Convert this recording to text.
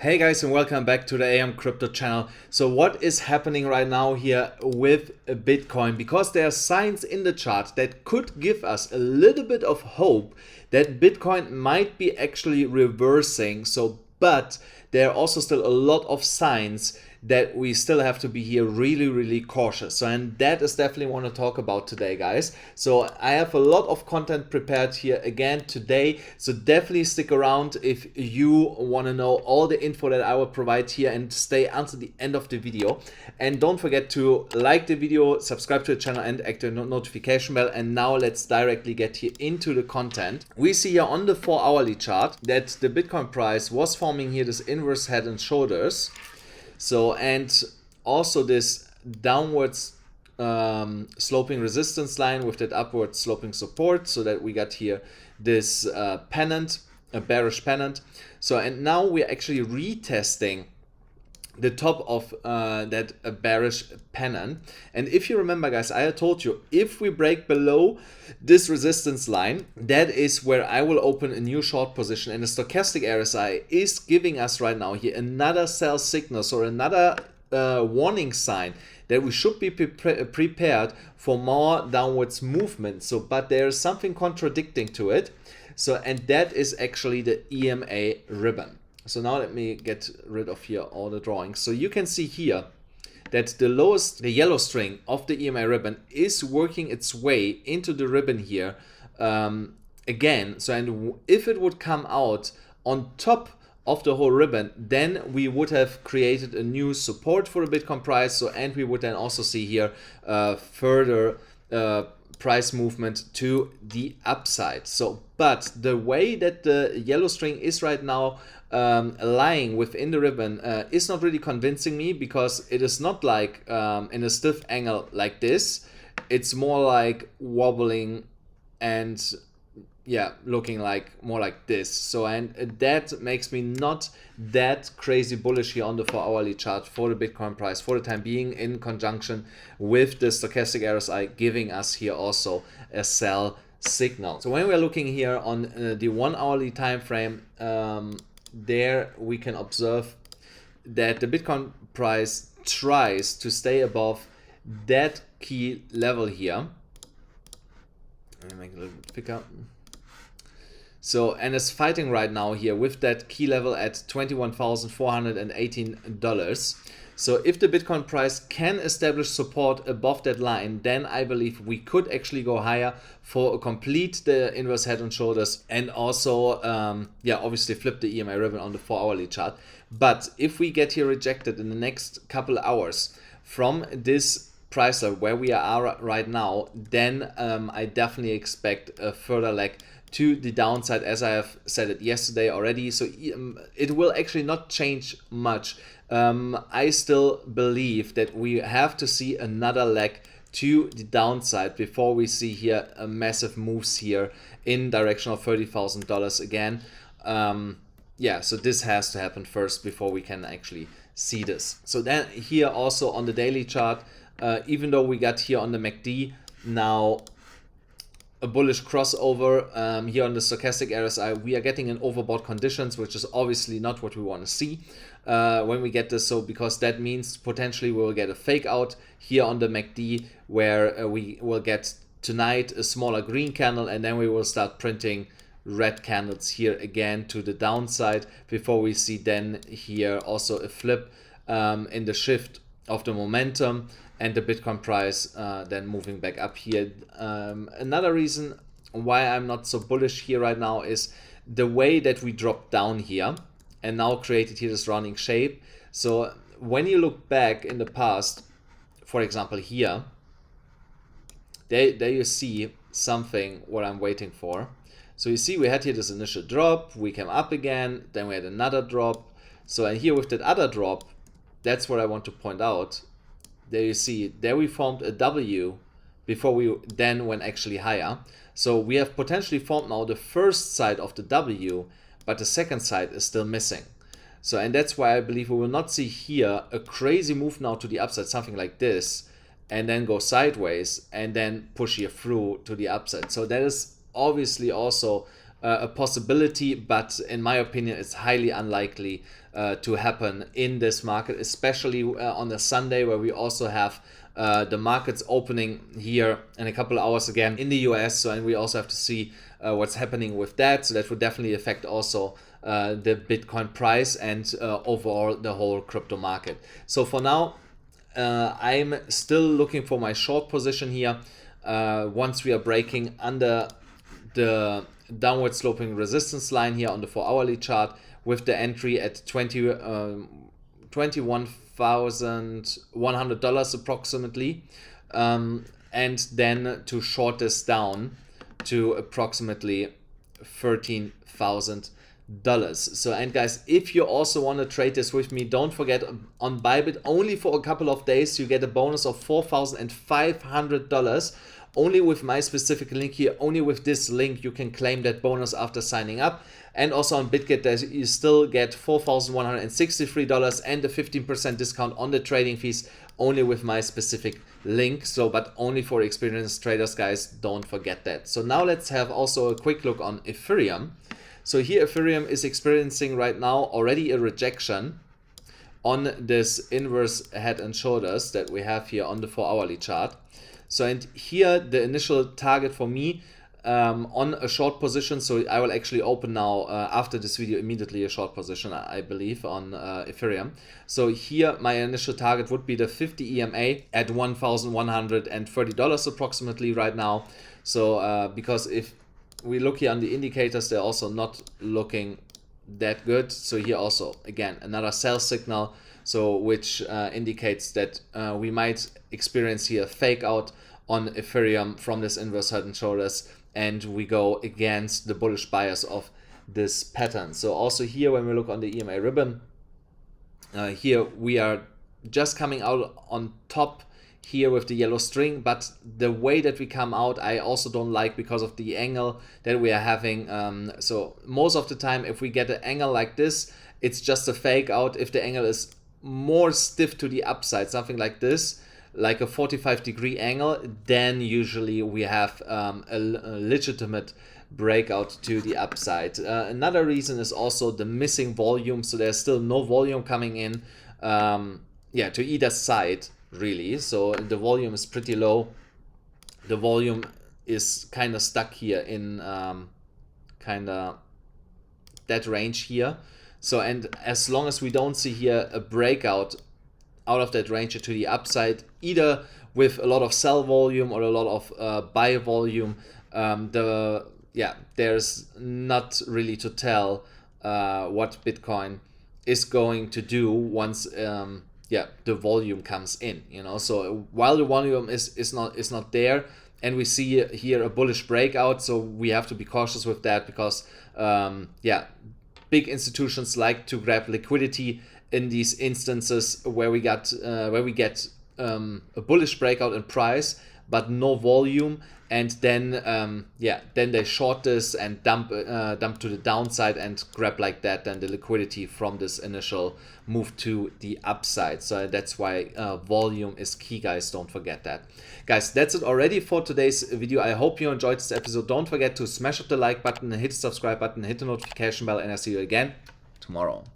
Hey guys, and welcome back to the AMCrypto channel. So what is happening right now here with Bitcoin? Because there are signs in the chart that could give us a little bit of hope that Bitcoin might be actually reversing. But there are also still a lot of signs that we still have to be here really cautious. And that is definitely what I want to talk about today, guys. So I have a lot of content prepared here again today. So definitely stick around if you want to know all the info that I will provide here, and stay until the end of the video. And don't forget to like the video, subscribe to the channel, and activate the notification bell. And now let's directly get here into the content. We see here on the 4-hourly chart that the Bitcoin price was forming here this inverse head and shoulders. So, and also this downwards sloping resistance line with that upward sloping support, so that we got here this pennant, a bearish pennant. So, and now we're actually retesting the top of that bearish pennant. And if you remember, guys, I told you, if we break below this resistance line, that is where I will open a new short position. And the stochastic RSI is giving us right now here another sell signal, or another warning sign that we should be prepared for more downwards movement. So, but there is something contradicting to it. So, and that is actually the EMA ribbon. So now let me get rid of here all the drawings. So you can see here that the yellow string of the EMA ribbon is working its way into the ribbon here again. So, and if it would come out on top of the whole ribbon, then we would have created a new support for the Bitcoin price. So, and we would then also see here further price movement to the upside. So, but the way that the yellow string is right now lying within the ribbon is not really convincing me, because it is not like in a stiff angle like this. It's more like wobbling and yeah, looking like more like this. So, and that makes me not that crazy bullish here on the 4-hourly chart for the Bitcoin price for the time being, in conjunction with the stochastic RSI giving us here also a sell signal. So when we're looking here on the 1-hourly time frame, there we can observe that the Bitcoin price tries to stay above that key level here. Let me make it a little bit bigger. So, and it's fighting right now here with that key level at $21,418. So if the Bitcoin price can establish support above that line, then I believe we could actually go higher for complete the inverse head and shoulders, and also yeah, obviously flip the EMA ribbon on the 4-hourly chart. But if we get here rejected in the next couple hours from this price level where we are right now, then I definitely expect a further leg to the downside, as I have said it yesterday already. So it will actually not change much. I still believe that we have to see another leg to the downside before we see here a massive moves here in direction of $30,000 again. Yeah, so this has to happen first before we can actually see this. So then here also on the daily chart, even though we got here on the MACD now a bullish crossover here on the stochastic RSI, we are getting an overbought conditions, which is obviously not what we want to see when we get this. So because that means potentially we will get a fake out here on the MACD, where we will get tonight a smaller green candle, and then we will start printing red candles here again to the downside before we see then here also a flip in the shift of the momentum, and the Bitcoin price then moving back up here. Another reason why I'm not so bullish here right now is the way that we dropped down here and now created here this rounding shape. So when you look back in the past, for example here, there you see something what I'm waiting for. So you see we had here this initial drop, we came up again, then we had another drop. So, and here with that other drop, that's what I want to point out. There you see, there we formed a W before we then went actually higher. So we have potentially formed now the first side of the W, but the second side is still missing. So, and that's why I believe we will not see here a crazy move now to the upside, something like this, and then go sideways and then push here through to the upside. So that is obviously also a possibility, but in my opinion it's highly unlikely to happen in this market, especially on a Sunday where we also have the markets opening here in a couple of hours again in the US. So, and we also have to see what's happening with that. So that would definitely affect also the Bitcoin price and overall the whole crypto market. So for now, I'm still looking for my short position here once we are breaking under the downward sloping resistance line here on the 4-hourly chart, with the entry at $21,100 approximately, and then to short this down to approximately $13,000. So, and guys, if you also want to trade this with me, don't forget, on Bybit, only for a couple of days you get a bonus of $4,500 only with my specific link here. Only with this link you can claim that bonus after signing up. And also on BitGet, you still get $4,163 and a 15% discount on the trading fees, only with my specific link. So, but only for experienced traders, guys, don't forget that. So now let's have also a quick look on Ethereum. So here Ethereum is experiencing right now already a rejection on this inverse head and shoulders that we have here on the 4-hourly chart. So, and here the initial target for me on a short position, so I will actually open now after this video immediately a short position, I believe, on Ethereum. So here my initial target would be the 50 EMA at $1,130 approximately right now. So because if we look here on the indicators, they're also not looking that good. So here also again another sell signal, so which indicates that we might experience here a fake out on Ethereum from this inverse head and shoulders, and we go against the bullish bias of this pattern. So also here, when we look on the EMA ribbon, here we are just coming out on top here with the yellow string, but the way that we come out I also don't like because of the angle that we are having. So most of the time if we get an angle like this, it's just a fake out. If the angle is more stiff to the upside, something like this, like a 45-degree angle, then usually we have a legitimate breakout to the upside. Another reason is also the missing volume. So there's still no volume coming in to either side really. So the volume is pretty low. The volume is kind of stuck here in kind of that range here. So, and as long as we don't see here a breakout out of that range to the upside, either with a lot of sell volume or a lot of buy volume, there's not really to tell what Bitcoin is going to do once the volume comes in, you know. So while the volume is not there, and we see here a bullish breakout, so we have to be cautious with that, because big institutions like to grab liquidity in these instances where we get a bullish breakout in price but no volume, and then then they short this and dump to the downside and grab like that then the liquidity from this initial move to the upside. So that's why volume is key, guys. Don't forget that. Guys, that's it already for today's video. I hope you enjoyed this episode. Don't forget to smash up the like button, hit the subscribe button, hit the notification bell, and I'll see you again tomorrow.